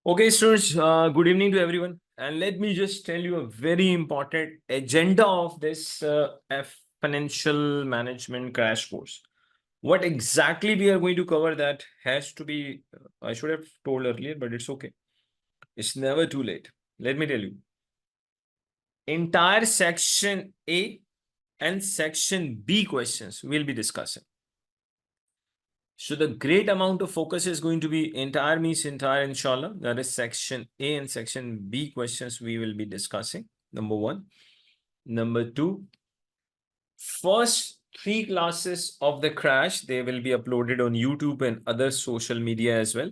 Okay, students, good evening to everyone. And let me just tell you a very important agenda of this financial management crash course. What exactly we are going to cover that has to be, I should have told earlier, but it's okay. It's never too late. Let me tell you. Entire section A and section B questions we'll be discussing. So the great amount of focus is going to be entire means entire, inshallah. That is section A and section B questions we will be discussing. Number one. Number two, first 3 classes of the crash, they will be uploaded on YouTube and other social media as well.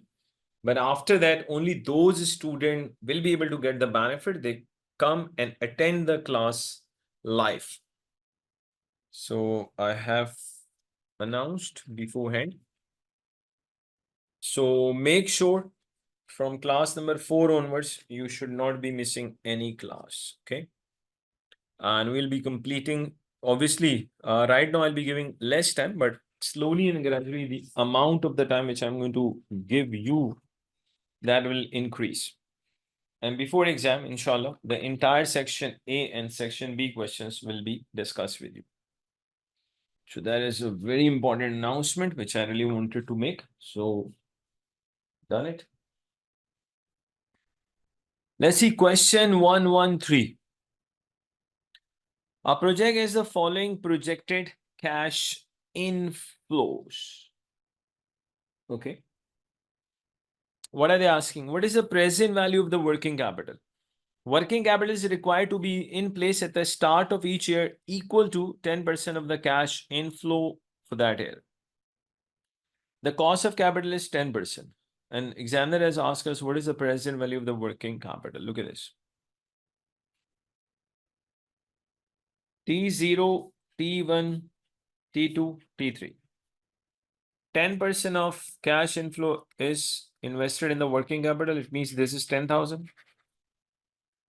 But after that, only those students will be able to get the benefit. They come and attend the class live. So I have announced beforehand. So make sure from class number 4 onwards, you should not be missing any class. Okay. And we'll be completing, obviously, right now I'll be giving less time, but slowly and gradually the amount of the time which I'm going to give you, that will increase. And before exam, inshallah, the entire section A and section B questions will be discussed with you. So that is a very important announcement which I really wanted to make. So done it. Let's see question 113. A project is the following projected cash inflows. Okay. What are they asking? What is the present value of the working capital? Working capital is required to be in place at the start of each year equal to 10% of the cash inflow for that year. The cost of capital is 10%. And examiner has asked us, what is the present value of the working capital? Look at this. T0, T1, T2, T3. 10% of cash inflow is invested in the working capital. It means this is 10,000.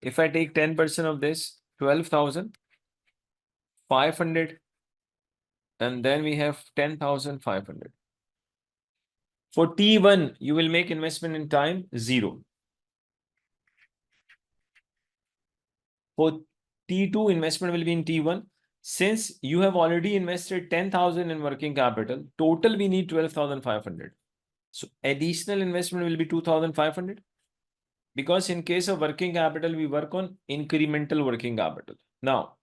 If I take 10% of this, 12,500, and then we have 10,500. For T1, you will make investment in time 0. For T2, investment will be in T1. Since you have already invested 10,000 in working capital, total we need 12,500. So additional investment will be 2,500. Because in case of working capital, we work on incremental working capital. Now,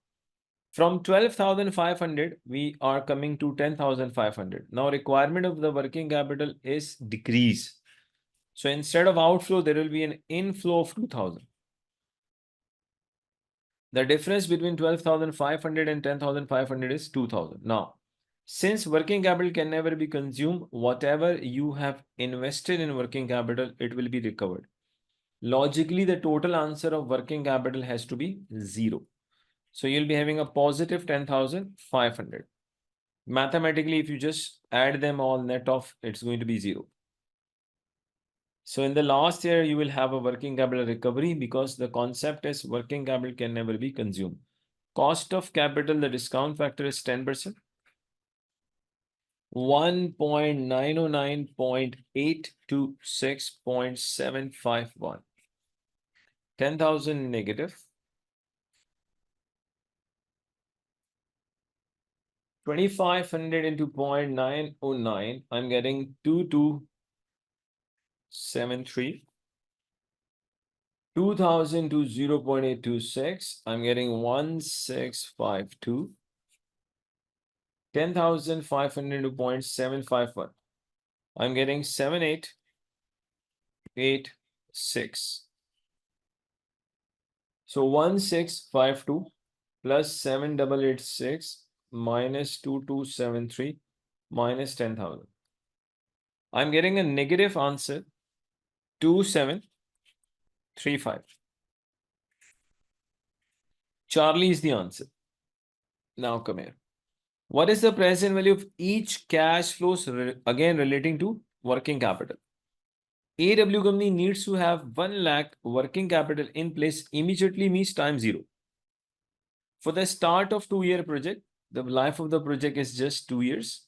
from 12,500, we are coming to 10,500. Now, requirement of the working capital is decrease. So instead of outflow, there will be an inflow of 2,000. The difference between 12,500 and 10,500 is 2,000. Now, since working capital can never be consumed, whatever you have invested in working capital, it will be recovered. Logically, the total answer of working capital has to be 0. So you'll be having a positive 10,500. Mathematically, if you just add them all net off, it's going to be 0. So in the last year, you will have a working capital recovery because the concept is working capital can never be consumed. Cost of capital, the discount factor is 10%. 1.909.826.751. 10,000 negative. 2,500 into 0.909, I'm getting 2273. 2,000 to 0.826, I'm getting 1652. 10,500 to 0.751, I'm getting 7886. So 1652 plus 7886 minus 2273 minus 10,000. I'm getting a negative answer 2735. Charlie is the answer. Now come here. What is the present value of each cash flows again relating to working capital? AW company needs to have 1 lakh working capital in place immediately means time 0. For the start of 2-year project, the life of the project is just 2 years.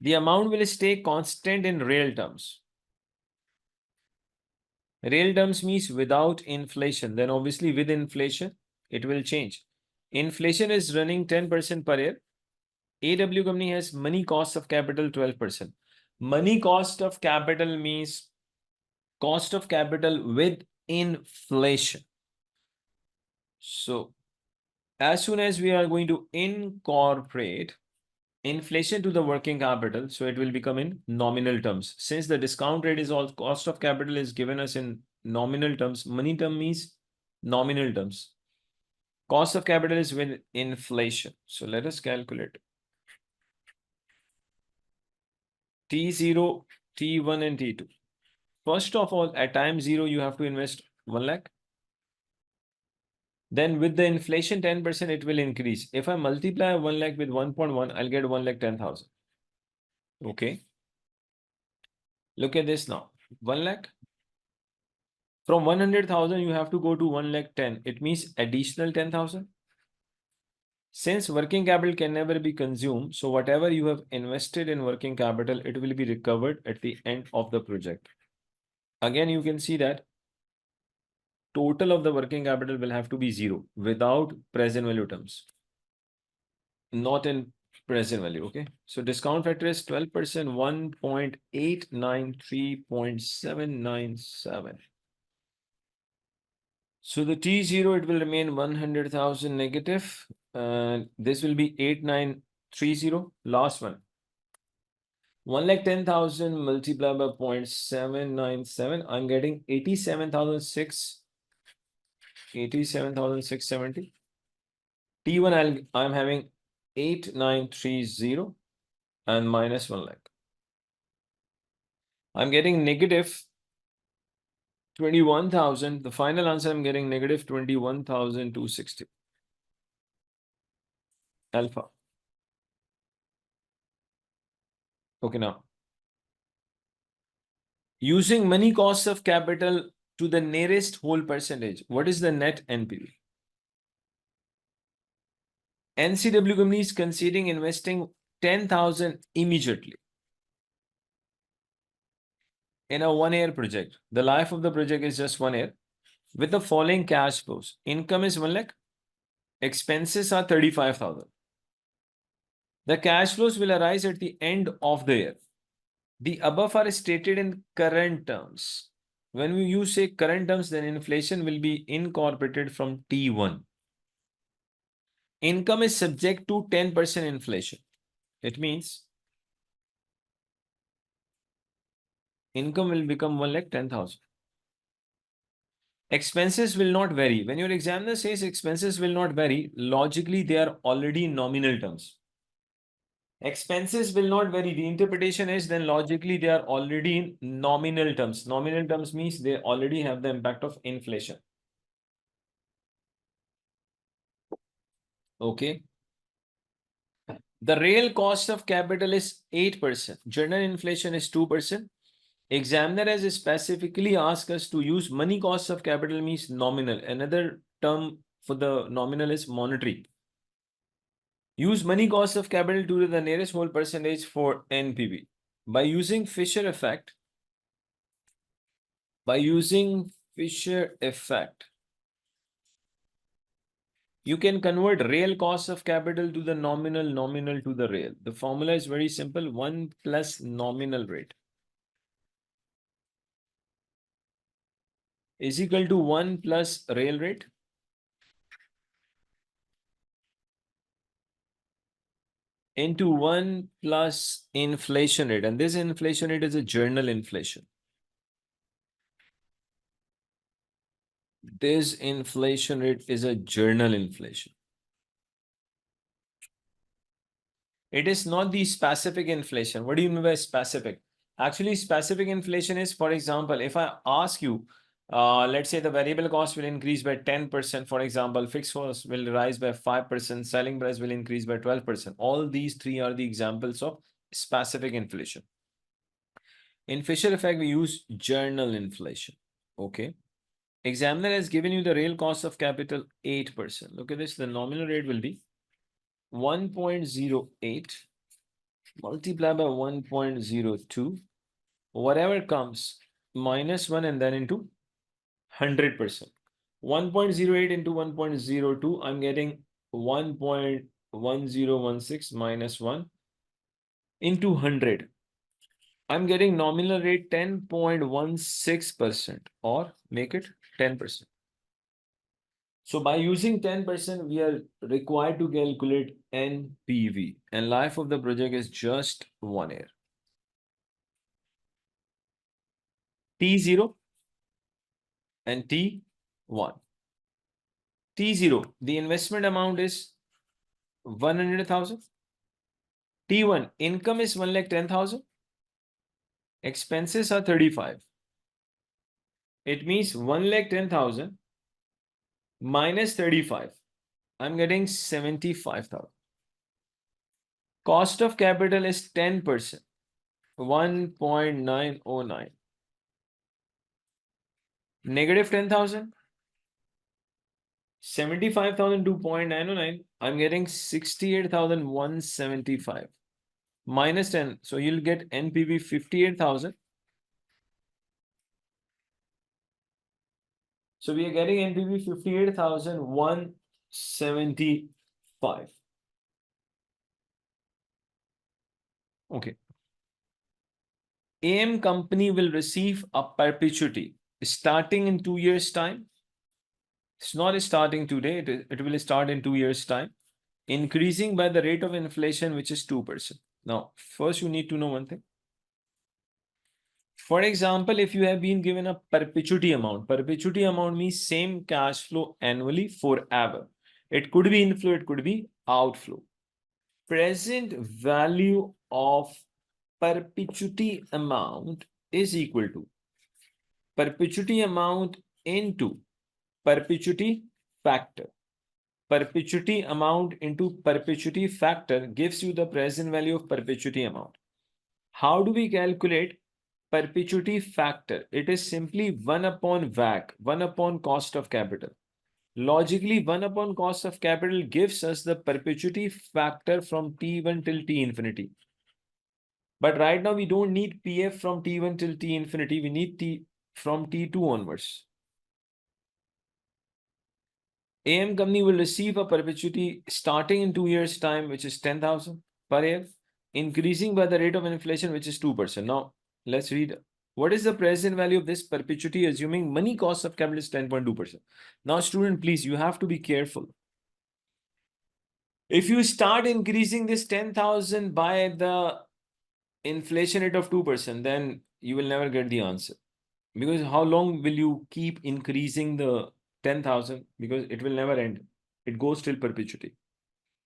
The amount will stay constant in real terms. Real terms means without inflation. Then obviously with inflation, it will change. Inflation is running 10% per year. AW company has money cost of capital 12%. Money cost of capital means cost of capital with inflation. So as soon as we are going to incorporate inflation to the working capital, so it will become in nominal terms. Since the discount rate is all cost of capital is given us in nominal terms, money term means nominal terms. Cost of capital is with inflation. So let us calculate T0, T1 and T2. First of all, at time 0, you have to invest 1 lakh. Then with the inflation 10%, it will increase. If I multiply 1 lakh with 1.1, I'll get 1,10,000. Okay. Look at this now. 1 lakh. From 100,000, you have to go to 1,10,000. It means additional 10,000. Since working capital can never be consumed, so whatever you have invested in working capital, it will be recovered at the end of the project. Again, you can see that total of the working capital will have to be 0 without present value terms. Not in present value, okay? So discount factor is 12%, 1.893.797. So the T0, it will remain 100,000 negative. This will be 8930, last one. 1,10,000 multiplied by 0.797. I'm getting 87,670. T1, I'm having 8930 and minus 1 lakh. I'm getting negative 21,000. The final answer I'm getting negative 21,260. Alpha. Okay, now. Using money cost of capital to the nearest whole percentage. What is the net NPV? NCW company is considering investing 10,000 immediately in a 1-year project. The life of the project is just 1 year with the following cash flows. Income is 1 lakh. Expenses are 35,000. The cash flows will arise at the end of the year. The above are stated in current terms. When you say current terms, then inflation will be incorporated from T1. Income is subject to 10% inflation. It means income will become 1,10,000. Expenses will not vary. When your examiner says expenses will not vary, logically they are already in nominal terms. Expenses will not vary. The interpretation is then logically they are already in nominal terms. Nominal terms means they already have the impact of inflation. Okay. The real cost of capital is 8%. General inflation is 2%. Examiner has specifically asked us to use money cost of capital means nominal. Another term for the nominal is monetary. Use money cost of capital to the nearest whole percentage for NPV. By using Fisher effect, you can convert real cost of capital to the nominal, nominal to the real. The formula is very simple, 1 plus nominal rate is equal to 1 plus real rate into 1 plus inflation rate. And this inflation rate is a journal inflation. This inflation rate is a journal inflation. It is not the specific inflation. What do you mean by specific? Actually, specific inflation is, for example, if I ask you, let's say the variable cost will increase by 10%, for example, fixed cost will rise by 5%, selling price will increase by 12%. All these three are the examples of specific inflation. In Fisher effect, we use journal inflation. Okay. Examiner has given you the real cost of capital 8%. Look at this. The nominal rate will be 1.08 multiplied by 1.02. Whatever comes minus 1 and then into 100%. 1.08 into 1.02, I'm getting 1.1016 minus 1 into 100. I'm getting nominal rate 10.16% or make it 10%. So by using 10%, we are required to calculate NPV, and life of the project is just 1 year. T0 and T1. T0, the investment amount is 100,000. T1, income is 1,10,000. Expenses are 35. It means 1,10,000 minus 35. I'm getting 75,000. Cost of capital is 10%, 1.909. Negative 10,000, 75,000, 2.909. I'm getting 68,175 minus 10. So you'll get NPV 58,000. So we are getting NPV 58,175. Okay. AM company will receive a perpetuity starting in 2 years' time. It's not starting today, it will start in 2 years' time, increasing by the rate of inflation, which is 2%. Now, first you need to know one thing. For example, if you have been given a perpetuity amount means same cash flow annually forever. It could be inflow, it could be outflow. Present value of perpetuity amount is equal to perpetuity amount into perpetuity factor. Perpetuity amount into perpetuity factor gives you the present value of perpetuity amount. How do we calculate perpetuity factor? It is simply 1 upon WACC, 1 upon cost of capital. Logically, 1 upon cost of capital gives us the perpetuity factor from T1 till T infinity. But right now, we don't need PF from T1 till T infinity. We need T from T2 onwards. AM company will receive a perpetuity starting in 2 years' time, which is 10,000 per year, increasing by the rate of inflation, which is 2%. Now, let's read. What is the present value of this perpetuity, assuming money cost of capital is 10.2%? Now, student, please, you have to be careful. If you start increasing this 10,000 by the inflation rate of 2%, then you will never get the answer. Because how long will you keep increasing the 10,000? Because it will never end. It goes till perpetuity.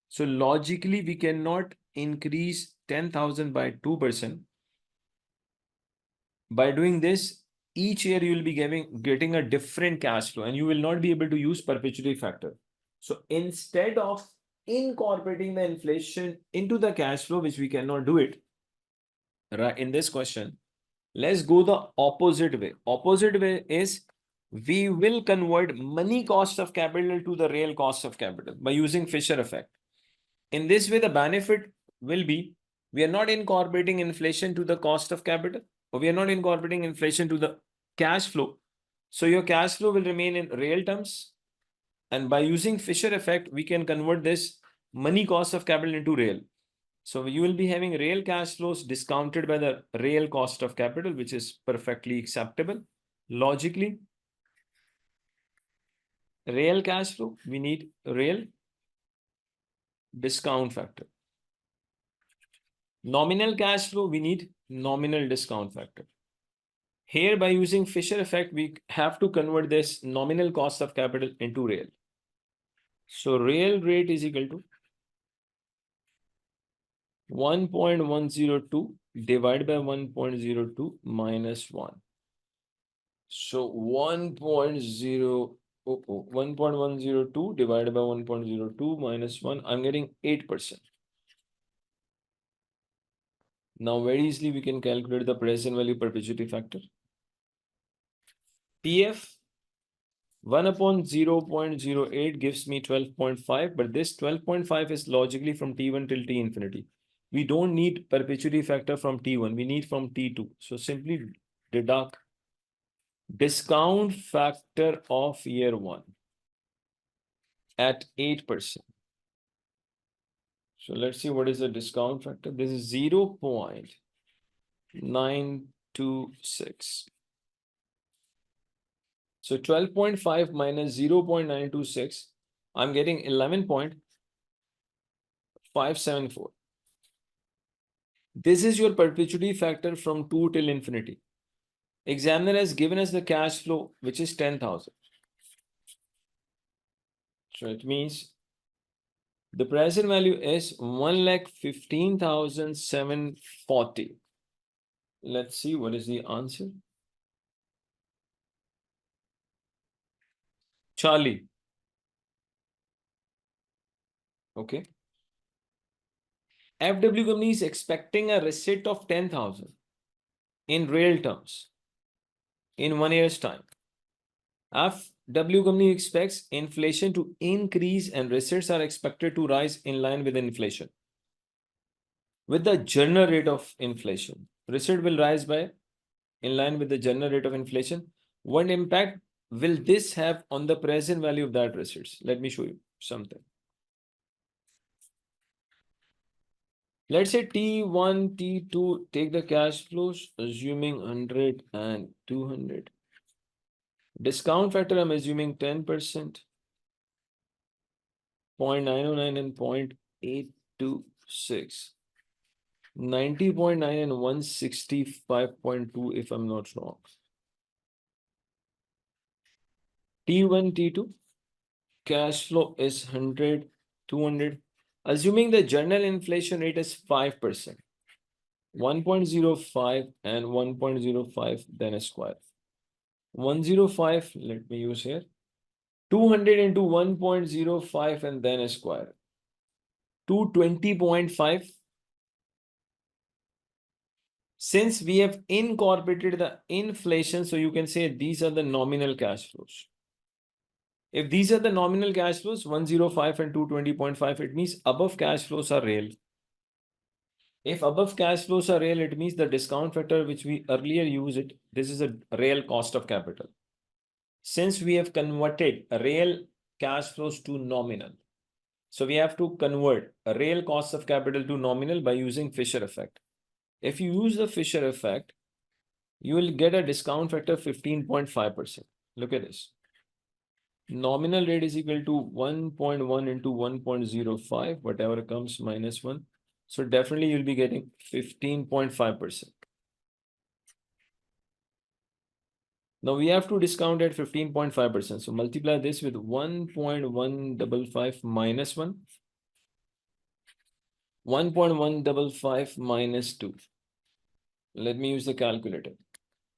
So logically, we cannot increase 10,000 by 2%. By doing this, each year you will be getting a different cash flow and you will not be able to use perpetuity factor. So instead of incorporating the inflation into the cash flow, which we cannot do it, right, in this question, let's go the opposite way. Opposite way is we will convert money cost of capital to the real cost of capital by using Fisher effect. In this way, the benefit will be we are not incorporating inflation to the cost of capital, or we are not incorporating inflation to the cash flow. So your cash flow will remain in real terms. And by using Fisher effect, we can convert this money cost of capital into real. So you will be having real cash flows discounted by the real cost of capital, which is perfectly acceptable. Logically, real cash flow, we need real discount factor. Nominal cash flow, we need nominal discount factor. Here, by using Fisher effect, we have to convert this nominal cost of capital into real. So real rate is equal to 1.102 divided by 1.02 minus 1. So 1.102 divided by 1.02 minus 1, I'm getting 8%. Now very easily we can calculate the present value perpetuity factor. PF 1 upon 0.08 gives me 12.5, but this 12.5 is logically from T1 till T infinity. We don't need perpetuity factor from T1, we need from T2. So simply deduct discount factor of year one at 8%. So let's see what is the discount factor. This is 0.926. So 12.5 minus 0.926, I'm getting 11.574. This is your perpetuity factor from 2 till infinity. Examiner has given us the cash flow, which is 10,000. So it means the present value is 1,15,740. Let's see what is the answer. Charlie. Okay. FW company is expecting a receipt of 10,000 in real terms in 1 year's time. FW company expects inflation to increase and receipts are expected to rise in line with inflation. With the general rate of inflation, receipt will rise by in line with the general rate of inflation. What impact will this have on the present value of that receipts? Let me show you something. Let's say T1, T2, take the cash flows, assuming 100 and 200. Discount factor, I'm assuming 10%, 0.909 and 0.826. 90.9 and 165.2 if I'm not wrong. T1, T2, cash flow is 100, 200. Assuming the general inflation rate is 5%, 1.05 and 1.05, then a square. 105, let me use here. 200 into 1.05 and then a square. 220.5. Since we have incorporated the inflation, so you can say these are the nominal cash flows. If these are the nominal cash flows, 105 and 220.5, it means above cash flows are real. If above cash flows are real, it means the discount factor which we earlier used, this is a real cost of capital. Since we have converted real cash flows to nominal, so we have to convert a real cost of capital to nominal by using Fisher effect. If you use the Fisher effect, you will get a discount factor 15.5%. Look at this. Nominal rate is equal to 1.1 into 1.05, whatever comes minus 1. So definitely you'll be getting 15.5%. Now we have to discount at 15.5%. So multiply this with 1.155 minus 1. 1.155 minus 2. Let me use the calculator.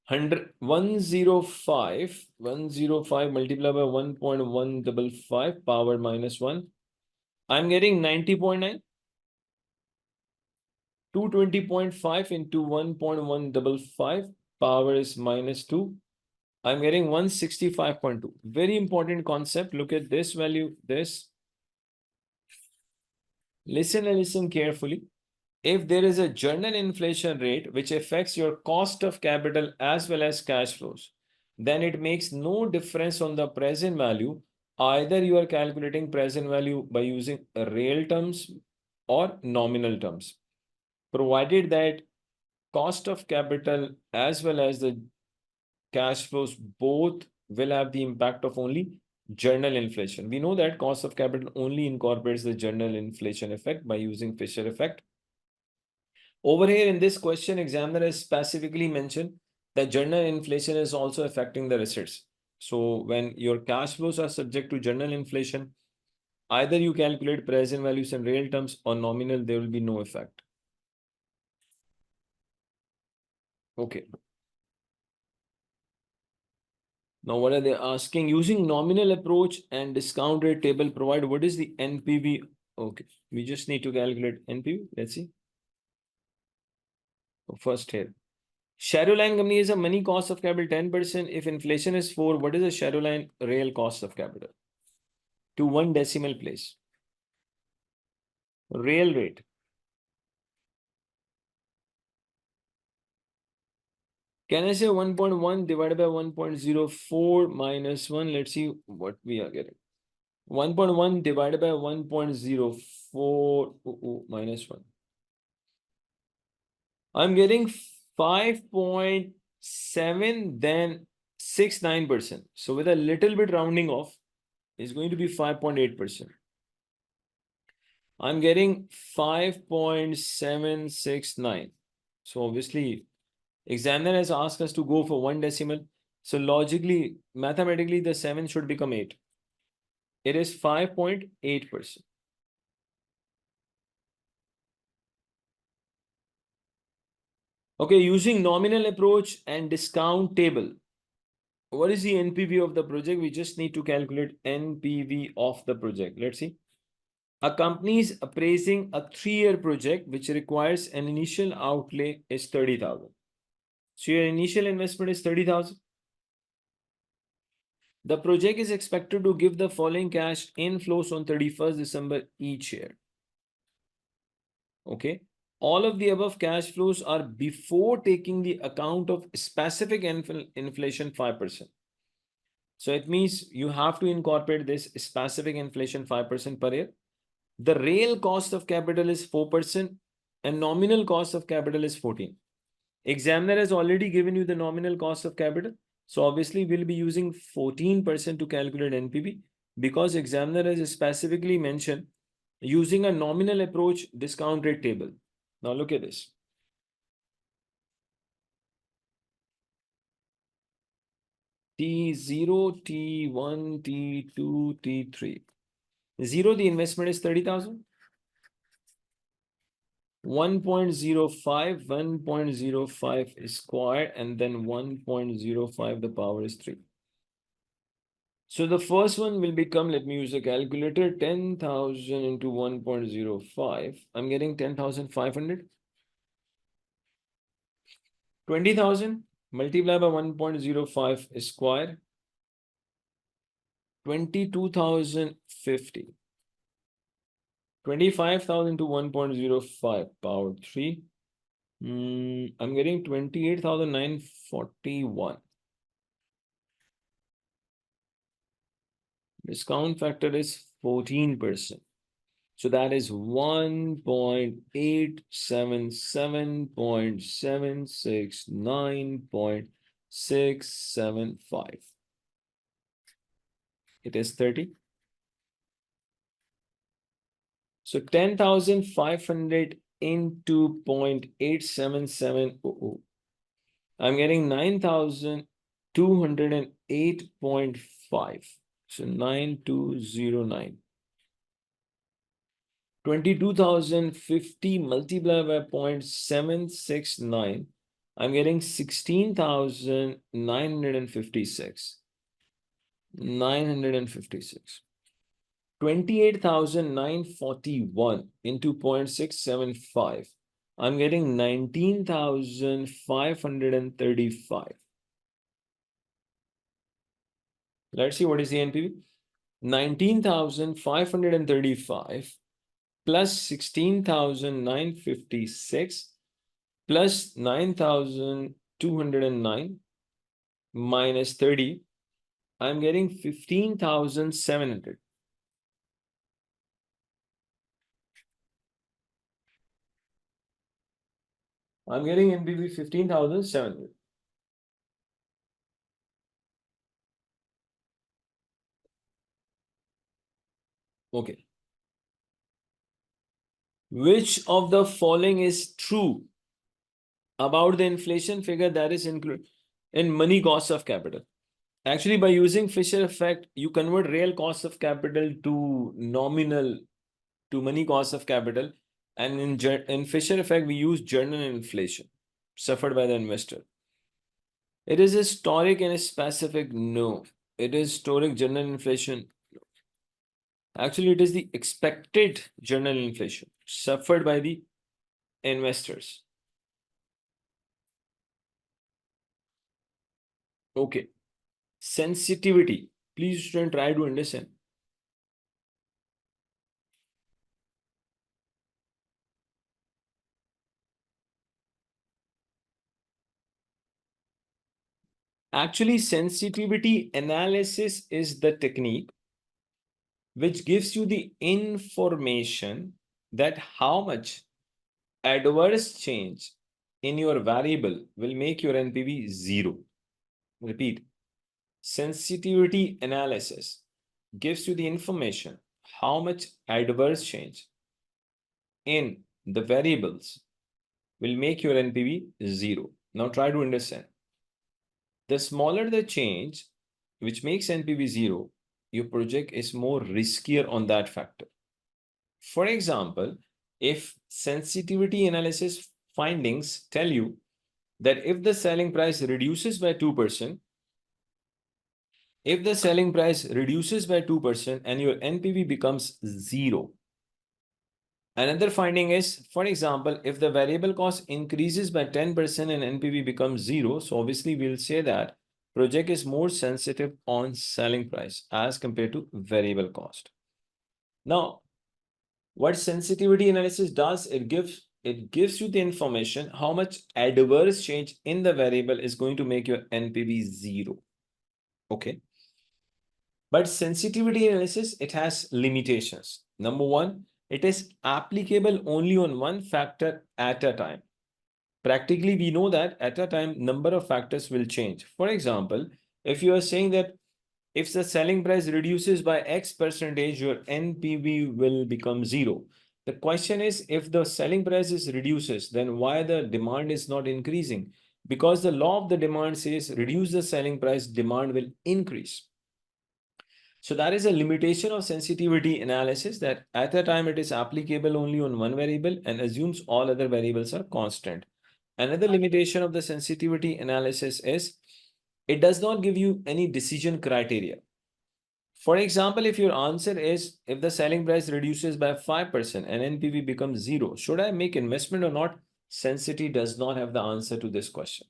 105 multiplied by 1.155 power minus 1. I'm getting 90.9. 220.5 into 1.155 power is minus 2. I'm getting 165.2. Very important concept. Look at this value, this. Listen and listen carefully. If there is a general inflation rate which affects your cost of capital as well as cash flows, then it makes no difference on the present value. Either you are calculating present value by using real terms or nominal terms, provided that cost of capital as well as the cash flows both will have the impact of only general inflation. We know that cost of capital only incorporates the general inflation effect by using Fisher effect. Over here in this question, examiner has specifically mentioned that general inflation is also affecting the receipts. So when your cash flows are subject to general inflation, either you calculate present values in real terms or nominal, there will be no effect. Okay. Now, what are they asking? Using nominal approach and discount rate table provide what is the NPV? Okay, we just need to calculate NPV. Let's see. First here. Shadow line company is a money cost of capital 10%. If inflation is 4, what is the shadow line real cost of capital? To 1 decimal place. Real rate. Can I say 1.1 divided by 1.04 minus 1? Let's see what we are getting. 1.1 divided by 1.04 minus 1. I'm getting 5.7, then 69%. So with a little bit rounding off, it's going to be 5.8%. I'm getting 5.769. So obviously, examiner has asked us to go for one decimal. So logically, mathematically, the 7 should become 8. It is 5.8%. Okay, using nominal approach and discount table. What is the NPV of the project? We just need to calculate NPV of the project. Let's see. A company is appraising a 3-year project which requires an initial outlay is 30,000. So your initial investment is 30,000. The project is expected to give the following cash inflows on 31st December each year. Okay. All of the above cash flows are before taking the account of specific inflation 5%. So it means you have to incorporate this specific inflation 5% per year. The real cost of capital is 4% and nominal cost of capital is 14. Examiner has already given you the nominal cost of capital. So obviously we'll be using 14% to calculate NPV because examiner has specifically mentioned using a nominal approach discount rate table. Now look at this. T0, T1, T2, T3. 0, the investment is 30,000. 1.05, 1.05 is square, and then 1.05, the power is 3. So the first one will become, let me use a calculator, 10,000 into 1.05. I'm getting 10,500. 20,000 multiplied by 1.05 is square. 22,050. 25,000 to 1.05 power 3. I'm getting 28,941. Discount factor is 14%. So that is 1.877.769.675. It is 30. So 10,500 into 0.87700. I'm getting 9,208.5. So 9209. 22,050 multiplied by 0.769. I'm getting 16,956. 956. 28,941 into 0.675. I'm getting 19,535. Let's see what is the NPV. 19,535 plus 16,956 plus 9,209 minus 30. I'm getting 15,700. I'm getting NPV 15,700. Okay. Which of the following is true about the inflation figure that is included in money cost of capital? Actually, by using Fisher effect, you convert real cost of capital to nominal to money cost of capital. And in Fisher effect, we use journal inflation suffered by the investor. It is historic and specific. No, it is historic journal inflation. Actually, it is the expected journal inflation suffered by the investors. Okay. Sensitivity. Please student try to understand. Actually, sensitivity analysis is the technique which gives you the information that how much adverse change in your variable will make your NPV zero. Repeat, sensitivity analysis gives you the information how much adverse change in the variables will make your NPV zero. Now try to understand. The smaller the change, which makes NPV zero, your project is more riskier on that factor. For example, if sensitivity analysis findings tell you that if the selling price reduces by 2%, if the selling price reduces by 2% and your NPV becomes zero. Another finding is, for example, if the variable cost increases by 10% and NPV becomes zero, so obviously we'll say that project is more sensitive on selling price as compared to variable cost. Now, what sensitivity analysis does, it gives you the information how much adverse change in the variable is going to make your NPV zero. Okay. But sensitivity analysis, it has limitations. Number one, it is applicable only on one factor at a time. Practically, we know that at a time, number of factors will change. For example, if you are saying that if the selling price reduces by X percentage, your NPV will become zero. The question is, if the selling prices reduces, then why the demand is not increasing? Because the law of the demand says reduce the selling price, demand will increase. So that is a limitation of sensitivity analysis, that at a time it is applicable only on one variable and assumes all other variables are constant. Another limitation of the sensitivity analysis is it does not give you any decision criteria. For example, if your answer is if the selling price reduces by 5% and NPV becomes zero, should I make investment or not? Sensitivity does not have the answer to this question.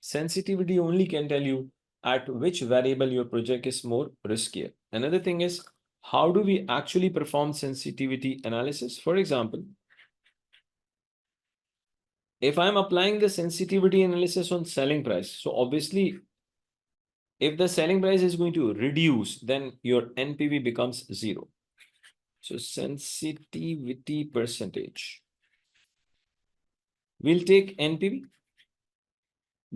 Sensitivity only can tell you at which variable your project is more riskier. Another thing is, how do we actually perform sensitivity analysis? For example, if I'm applying the sensitivity analysis on selling price, so obviously, if the selling price is going to reduce, then your NPV becomes zero. So sensitivity percentage. We'll take NPV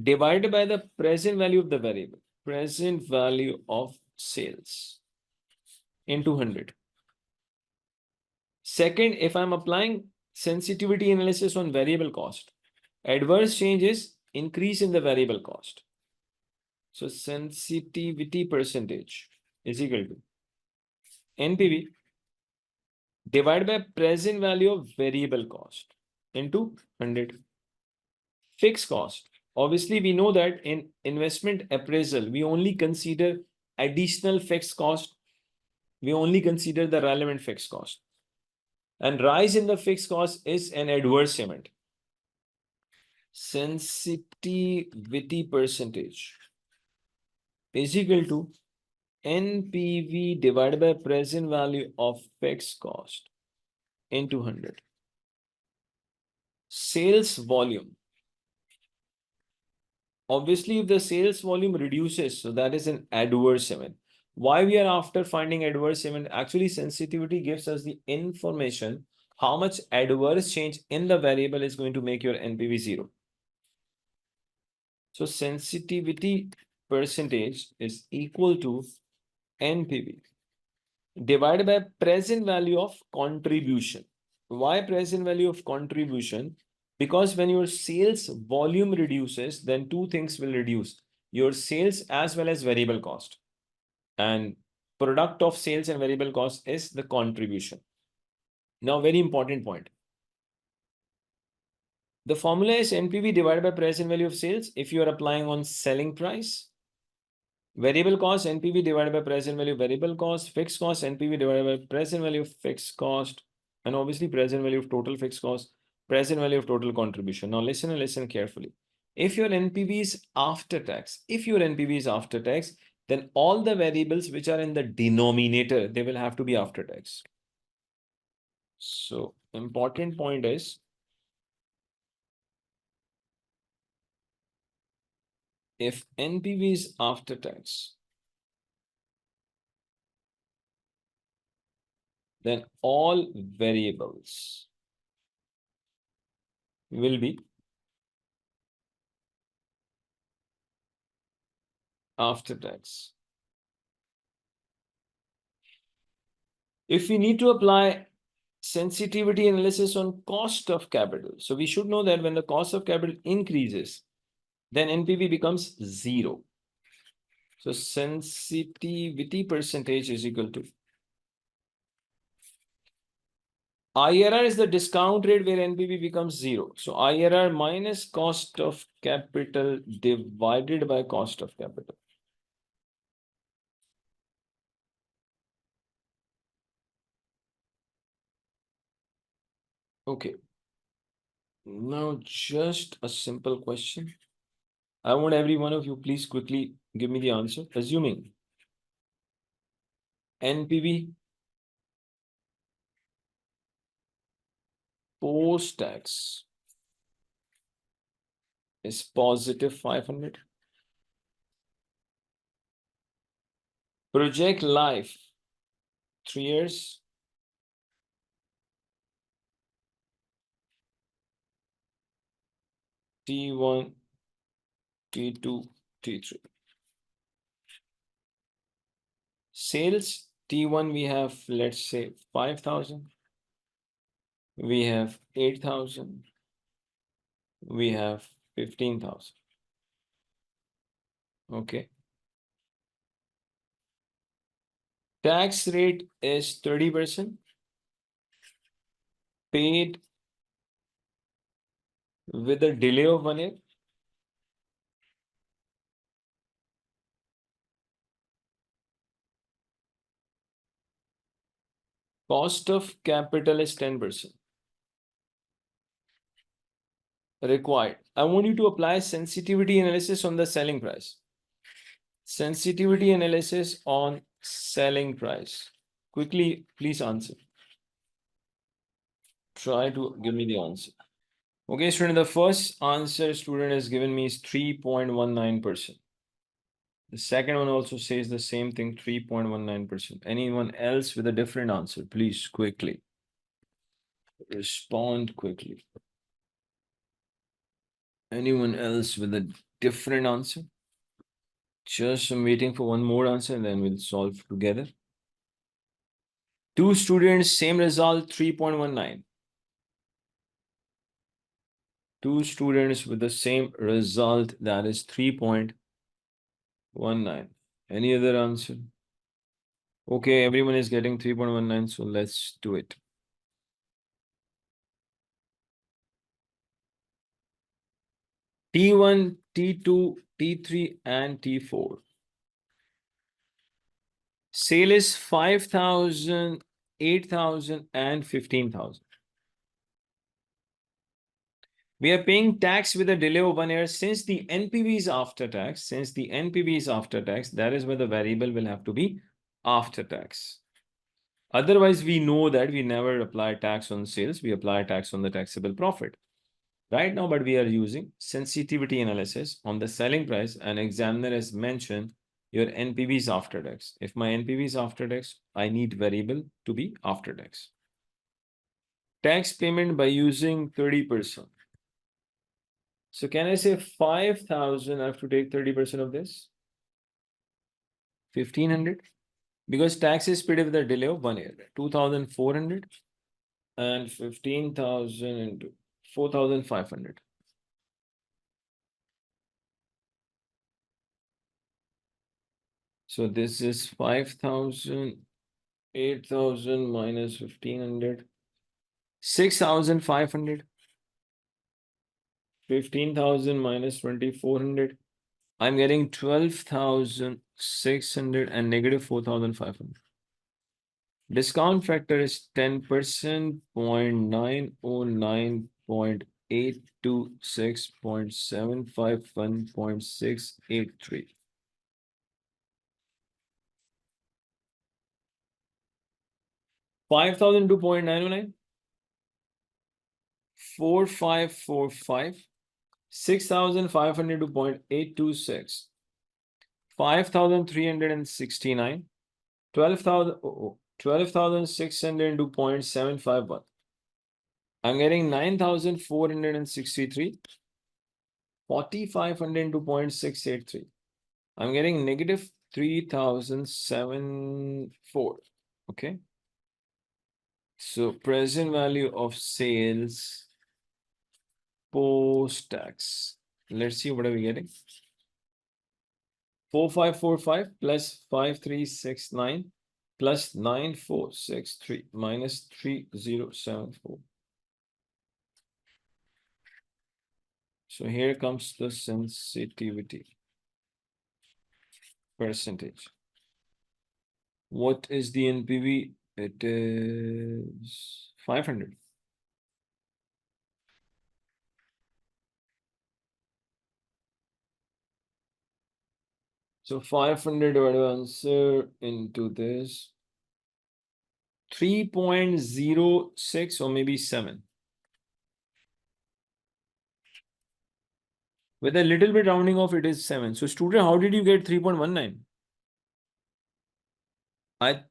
divided by the present value of the variable, present value of sales into 100. Second, if I'm applying sensitivity analysis on variable cost, adverse change is increase in the variable cost. So sensitivity percentage is equal to NPV divided by present value of variable cost into 100. Fixed cost. Obviously, we know that in investment appraisal, we only consider additional fixed cost. We only consider the relevant fixed cost. And rise in the fixed cost is an adverse event. Sensitivity percentage is equal to NPV divided by present value of fixed cost into 100. Sales volume. Obviously, if the sales volume reduces, so that is an adverse event. Why we are after finding adverse event? Actually, sensitivity gives us the information how much adverse change in the variable is going to make your NPV zero. So sensitivity percentage is equal to NPV divided by present value of contribution. Why present value of contribution? Because when your sales volume reduces, then two things will reduce, your sales as well as variable cost. And product of sales and variable cost is the contribution. Now, very important point. The formula is NPV divided by present value of sales if you are applying on selling price. Variable cost, NPV divided by present value of variable cost. Fixed cost, NPV divided by present value of fixed cost. And obviously present value of total fixed cost, present value of total contribution. Now listen and listen carefully. If your NPV is after tax, then all the variables which are in the denominator, they will have to be after tax. So important point is if NPV is after tax, then all variables will be after tax. If we need to apply sensitivity analysis on cost of capital, so we should know that when the cost of capital increases, then NPV becomes 0. So sensitivity percentage is equal to IRR is the discount rate where NPV becomes 0. So IRR minus cost of capital divided by cost of capital. Okay. Now just a simple question. I want every one of you please quickly give me the answer. Assuming NPV post-tax is positive 500. Project life 3 years. T1, T2, T3. Sales T1 we have, let's say 5,000. We have 8,000. We have 15,000. Okay. Tax rate is 30%. Paid with a delay of 1 year. Cost of capital is 10%. Required. I want you to apply sensitivity analysis on the selling price. Sensitivity analysis on selling price. Quickly, please answer. Try to give me the answer. Okay, student, the first answer student has given me is 3.19%. The second one also says the same thing, 3.19%. Anyone else with a different answer, please quickly respond quickly. Anyone else with a different answer? Just I'm waiting for one more answer and then we'll solve together. Two students, same result, 3.19. Two students with the same result, that is 3.19. Any other answer? Okay, everyone is getting 3.19, so let's do it. T1, T2, T3, and T4. Sale is 5,000, 8,000, and 15,000. We are paying tax with a delay of 1 year since the NPV is after tax. Since the NPV is after tax, that is where the variable will have to be after tax. Otherwise, we know that we never apply tax on sales. We apply tax on the taxable profit. Right now, but we are using sensitivity analysis on the selling price, and examiner has mentioned your NPV is after tax. If my NPV is after tax, I need variable to be after tax. Tax payment by using 30%. So can I say 5,000, I have to take 30% of this? 1,500? Because tax is paid with a delay of 1 year. 2,400 and 15,000 into 4,500. So this is 5,000, 8,000 minus 1,500, 6,500, 15,000 minus 2,400. I'm getting 12,600 and negative 4,500. Discount factor is 10%, 0.909, 0.826, 0.751, 0.683. Five thousand to 0.909, 4545, 6,500 to 0.826, 5,369, 12,000, 12,600 to 0.751. I'm getting 9,463, 4,500 to 0.683. I'm getting negative 3,074. Okay. So present value of sales post tax. Let's see what are we getting. 4545 plus 5369 plus 9463 minus 3074. So here comes the sensitivity percentage. What is the NPV? It is 500. So 500 answer into this 3.06 or maybe 7. With a little bit rounding off, it is 7. So student, how did you get 3.19?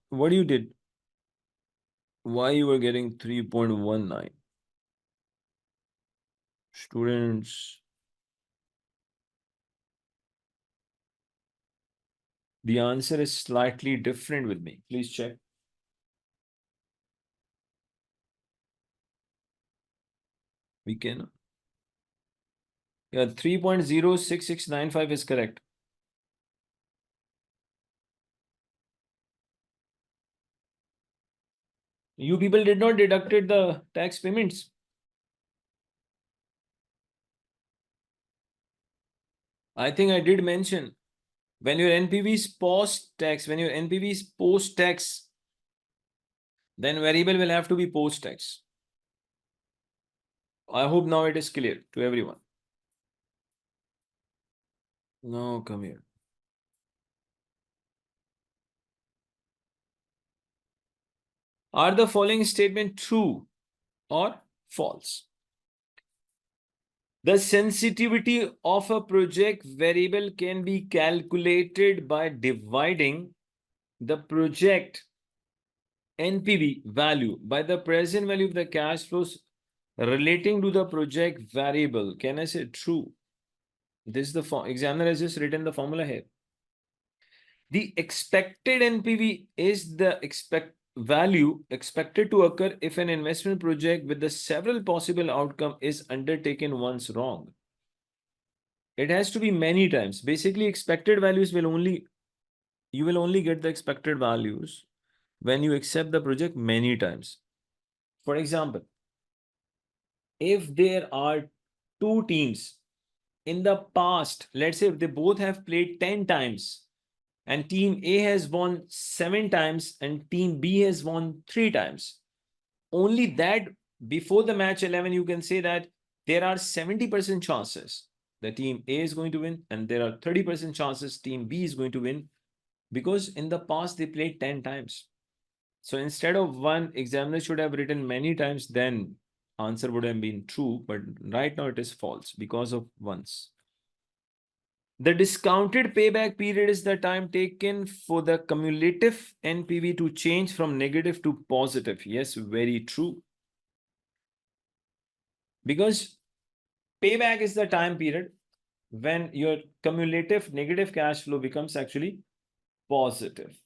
What you did? Why you were getting 3.19? Students, the answer is slightly different with me. Please check. We can. Yeah, 3.06695 is correct. You people did not deducted the tax payments. I think I did mention when your NPV is post-tax, then variable will have to be post-tax. I hope now it is clear to everyone. Now come here. Are the following statement true or false? The sensitivity of a project variable can be calculated by dividing the project NPV value by the present value of the cash flows relating to the project variable. Can I say true? This is the examiner has just written the formula here. The expected NPV is the value expected to occur if an investment project with the several possible outcome is undertaken once wrong. It has to be many times. Basically, expected values will only, you will only get the expected values when you accept the project many times. For example, if there are two teams in the past, let's say if they both have played 10 times and team A has won 7 times and team B has won 3 times, only that before the match 11, you can say that there are 70% chances the team A is going to win and there are 30% chances team B is going to win because in the past they played 10 times. So instead of one, examiner should have written many times, then answer would have been true, but right now it is false because of once. The discounted payback period is the time taken for the cumulative NPV to change from negative to positive. Yes, very true. Because payback is the time period when your cumulative negative cash flow becomes actually positive.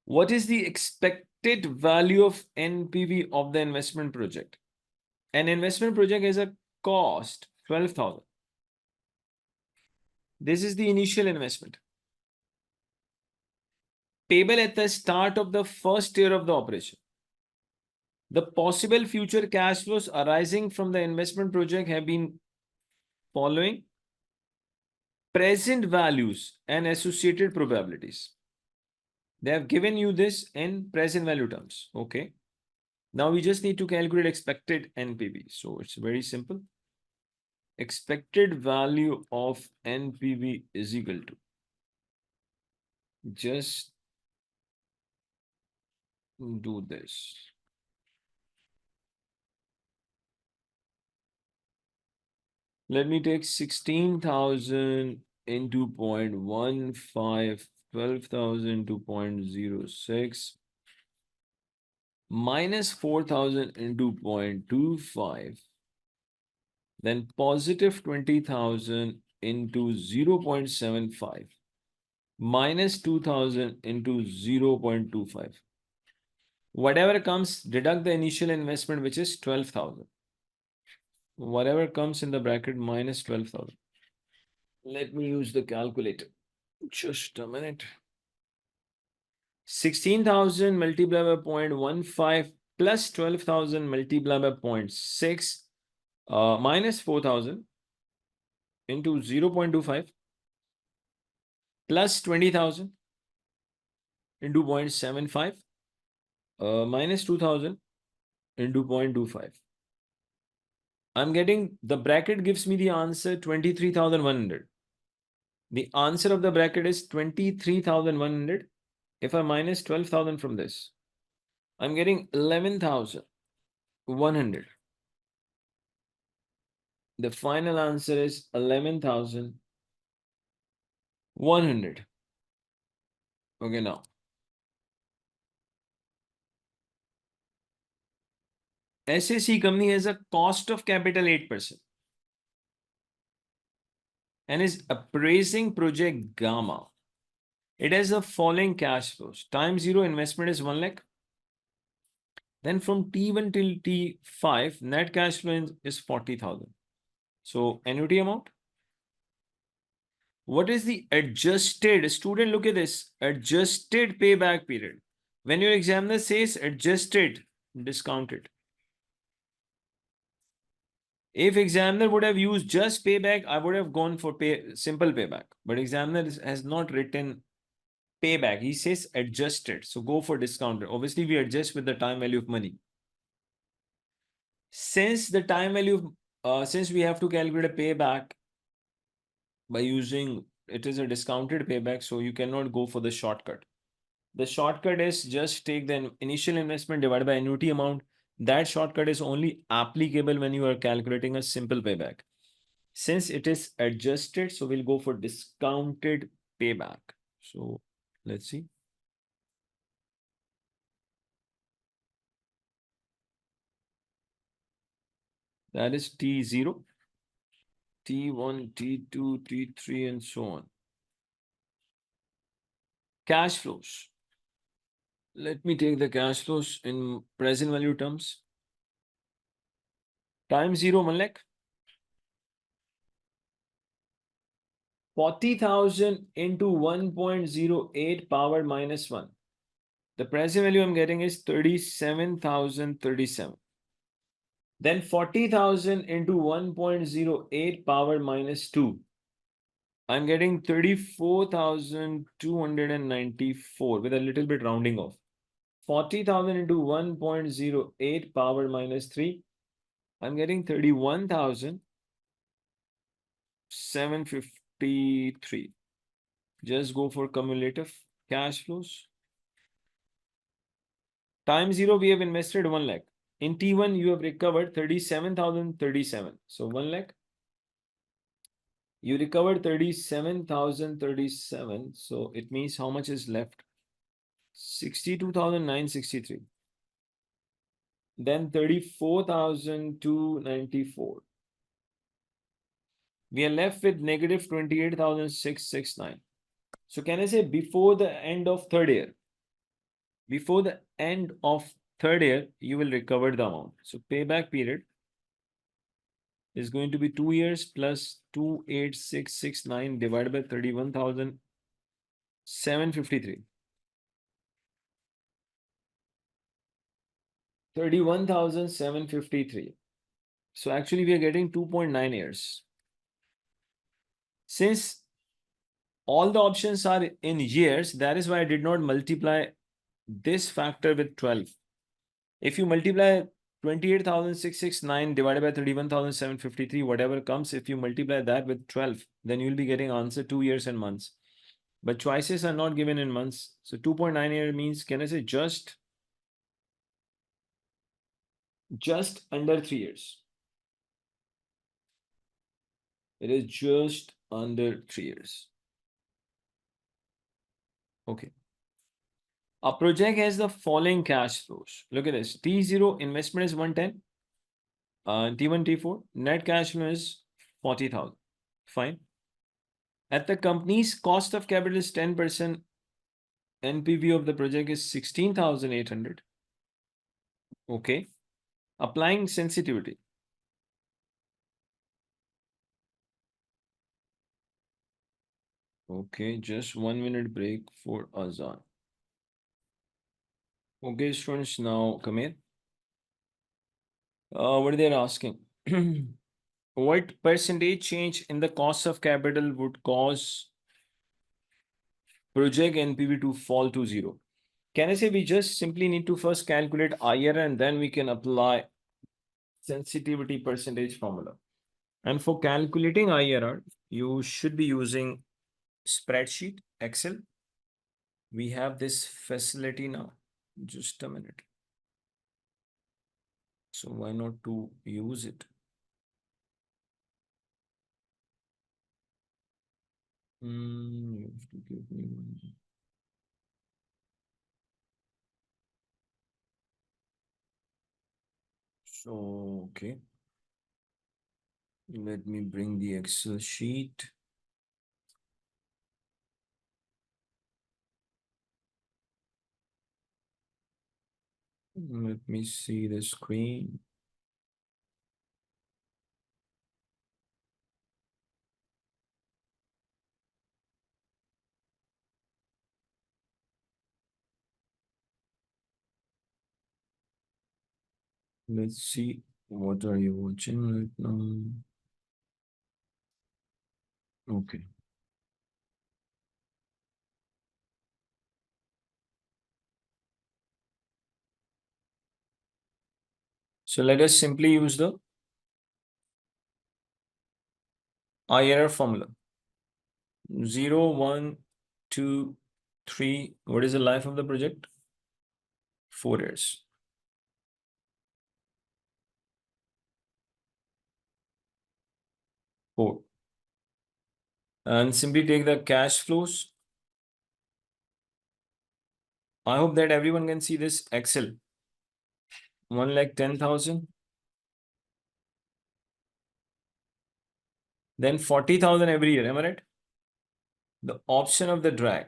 What is the expected value of NPV of the investment project? An investment project has a cost 12,000. This is the initial investment. Payable at the start of the first year of the operation. The possible future cash flows arising from the investment project have been following present values and associated probabilities. They have given you this in present value terms. Okay. Now we just need to calculate expected NPV. So it's very simple. Expected value of NPV is equal to just do this. Let me take 16,000 into 0.15, 12,000 to 0.06, minus 4,000 into 0.25, then positive 20,000 into 0.75, minus 2,000 into 0.25. Whatever comes, deduct the initial investment, which is 12,000. Whatever comes in the bracket minus 12,000. Let me use the calculator. Just a minute. 16,000 multiplied by 0.15 plus 12,000 multiplied by 0.6 minus 4,000 into 0.25 plus 20,000 into 0.75 minus 2,000 into 0.25. I'm getting, the bracket gives me the answer 23,100. The answer of the bracket is 23,100. If I minus 12,000 from this, I'm getting 11,100. The final answer is 11,100. Okay, now. SAC company has a cost of capital 8% and is appraising project Gamma. It has the following cash flows. Time zero investment is 1 lakh. Then from T1 till T5, net cash flow is 40,000. So annuity amount. What is the adjusted? Student, look at this. Adjusted payback period. When your examiner says adjusted, discounted. If examiner would have used just payback, I would have gone for simple payback. But examiner has not written payback. He says adjusted. So go for discounted. Obviously, we adjust with the time value of money. Since the time value, since we have to calculate a payback by using, it is a discounted payback, so you cannot go for the shortcut. The shortcut is just take the initial investment divided by annuity amount. That shortcut is only applicable when you are calculating a simple payback. Since it is adjusted, so we'll go for discounted payback. So let's see. That is T0, T1, T2, T3, and so on. Cash flows. Let me take the cash flows in present value terms. Time zero, 1 lakh. 40,000 into 1.08 power minus 1. The present value I'm getting is 37,037. Then 40,000 into 1.08 power minus 2. I'm getting 34,294 with a little bit rounding off. 40,000 into 1.08 power minus 3. I'm getting 31,753. Just go for cumulative cash flows. Time zero, we have invested 1 lakh. In T1, you have recovered 37,037. So 1 lakh. You recovered 37,037. So it means how much is left? 62,963. Then 34,294. We are left with negative 28,669. So can I say before the end of third year? Before the end of third year, you will recover the amount. So payback period is going to be 2 years plus 28669 divided by 31,753. 31,753. So actually we are getting 2.9 years. Since all the options are in years, that is why I did not multiply this factor with 12. If you multiply 28,669 divided by 31,753, whatever comes, if you multiply that with 12, then you'll be getting answer 2 years and months. But choices are not given in months. So 2.9 year means, can I say just under 3 years. It is just under 3 years. Okay. A project has the following cash flows. Look at this. T0 investment is 110. T1, T4, net cash flow is 40,000. Fine. At the company's cost of capital is 10%. NPV of the project is 16,800. Okay. Applying sensitivity. Okay, just 1 minute break for Azan. Okay, students, now come in. What they're asking? What percentage change in the cost of capital would cause project NPV to fall to 0? Can I say we just simply need to first calculate IRR and then we can apply sensitivity percentage formula. And for calculating IRR, you should be using spreadsheet, Excel. We have this facility now. Just a minute. So why not to use it? You have to give me one. So, okay. Let me bring the Excel sheet. Let me see the screen. Let's see, what are you watching right now? Okay. So let us simply use the IRR formula. 0, 1, 2, 3. What is the life of the project? 4 years. 4. And simply take the cash flows. I hope that everyone can see this Excel. 1,10,000. Then 40,000 every year. Am I right? The option of the drag.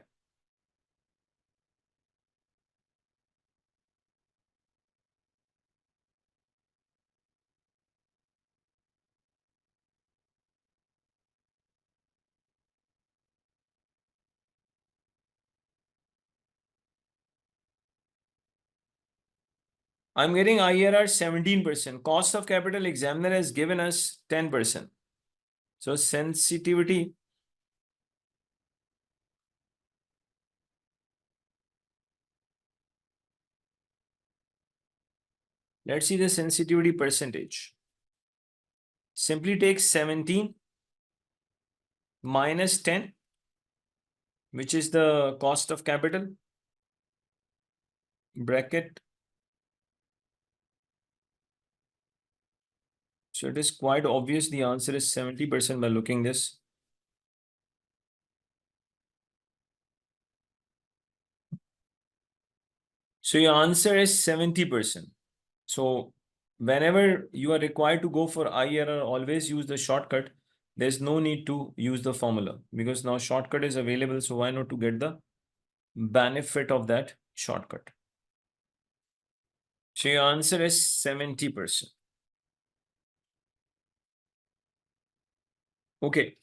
I'm getting IRR 17%. Cost of capital examiner has given us 10%. So sensitivity. Let's see the sensitivity percentage. Simply take 17 minus 10, which is the cost of capital. Bracket. So it is quite obvious the answer is 70% by looking this. So your answer is 70%. So whenever you are required to go for IRR, always use the shortcut. There's no need to use the formula because now shortcut is available. So why not to get the benefit of that shortcut? So your answer is 70%. Okay.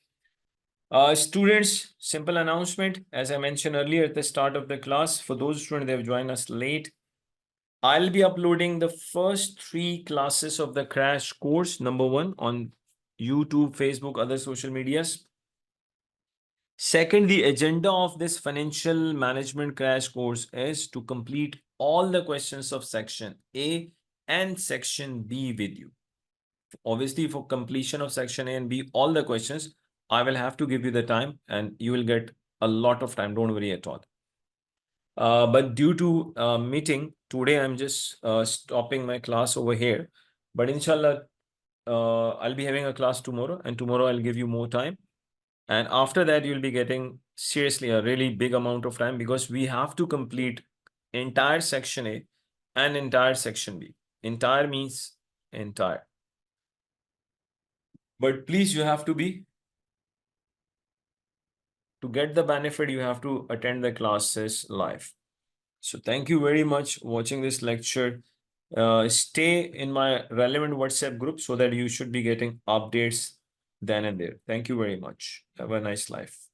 Students, simple announcement. As I mentioned earlier at the start of the class, for those students that have joined us late, I'll be uploading the first 3 classes of the crash course, number 1 on YouTube, Facebook, other social medias. Second, the agenda of this financial management crash course is to complete all the questions of section A and section B with you. Obviously, for completion of section A and B, all the questions, I will have to give you the time and you will get a lot of time. Don't worry at all. But due to meeting today, I'm just stopping my class over here. But inshallah, I'll be having a class tomorrow, and tomorrow I'll give you more time. And after that, you'll be getting seriously a really big amount of time, because we have to complete entire section A and entire section B. Entire means entire. But please, you have to get the benefit, you have to attend the classes live. So thank you very much for watching this lecture. Stay in my relevant WhatsApp group so that you should be getting updates then and there. Thank you very much. Have a nice life.